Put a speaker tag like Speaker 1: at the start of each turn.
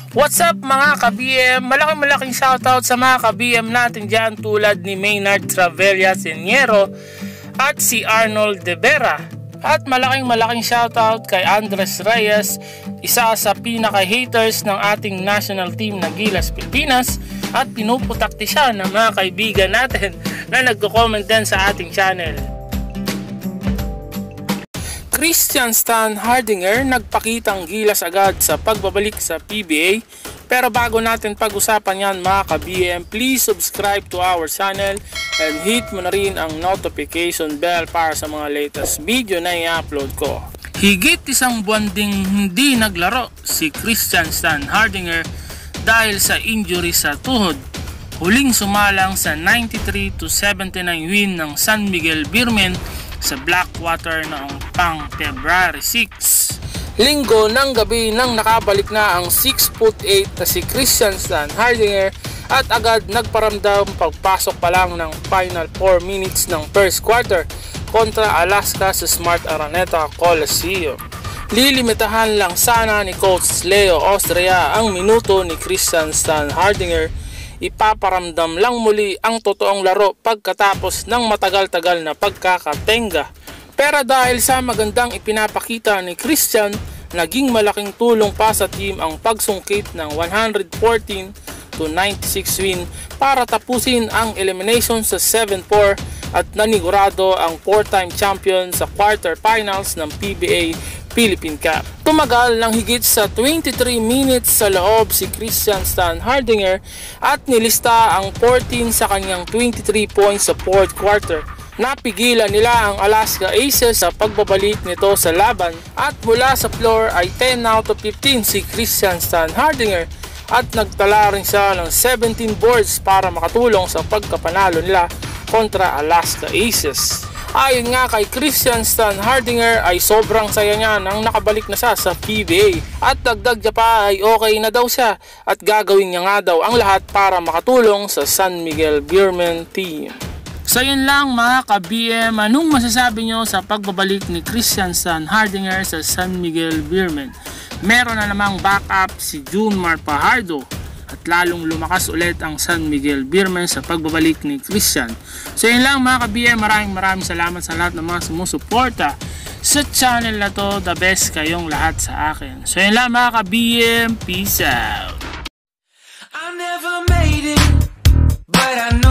Speaker 1: What's up mga ka-BM? Malaking shoutout sa mga ka-BM natin dyan tulad ni Maynard Travella Seniero at si Arnold De Vera. At malaking shoutout kay Andres Reyes, isa sa pinaka-haters ng ating national team ng Gilas Pilipinas, at pinuputakti siya ng mga kaibigan natin na nagko-comment din sa ating channel. Christian Stan Hardinger nagpakitang gilas agad sa pagbabalik sa PBA, pero bago natin pag-usapan yan mga ka-BM, please subscribe to our channel and hit mo na rin ang notification bell para sa mga latest video na i-upload ko. Higit isang buwan ding hindi naglaro si Christian Stan Hardinger dahil sa injury sa tuhod. Huling sumalang sa 93-79 win ng San Miguel Beermen sa Blackwater noong pang February 6. Linggo ng gabi nang nakabalik na ang 6'8" na si Christian Stan Hardinger at agad nagparamdam pagpasok pa lang ng final 4 minutes ng first quarter kontra Alaska sa Smart Araneta Coliseum. Lilimitahan lang sana ni Coach Leo Austria ang minuto ni Christian Stan Hardinger. Ipaparamdam lang muli ang totoong laro pagkatapos ng matagal-tagal na pagkakatenga. Pero dahil sa magandang ipinapakita ni Christian, naging malaking tulong pa sa team ang pagsungkit ng 114-96 win para tapusin ang elimination sa 7-4 at nanigurado ang 4-time champion sa quarterfinals ng PBA Philippine Cup. Tumagal ng higit sa 23 minutes sa loob si Christian Stan Hardinger at nilista ang 14 sa kanyang 23 points sa fourth quarter. Napigilan nila ang Alaska Aces sa pagbabalik nito sa laban at mula sa floor ay 10 out of 15 si Christian Stan Hardinger at nagtala rin siya ng 17 boards para makatulong sa pagkapanalo nila kontra Alaska Aces. Ayon nga kay Christian Stan Hardinger ay sobrang saya niya nang nakabalik na siya sa PBA at dagdag niya pa ay okay na daw siya at gagawin niya nga daw ang lahat para makatulong sa San Miguel Beermen team. So yun lang mga ka-BM, anong masasabi nyo sa pagbabalik ni Christian Stan Hardinger sa San Miguel Beermen? Meron na namang backup si Junmar Fajardo at lalong lumakas ulit ang San Miguel Beermen sa pagbabalik ni Christian. So yun lang mga ka-BM, maraming salamat sa lahat ng mga sumusuporta sa channel na to. The best kayong lahat sa akin. So yun lang mga ka-BM, peace out. I never made it, but I know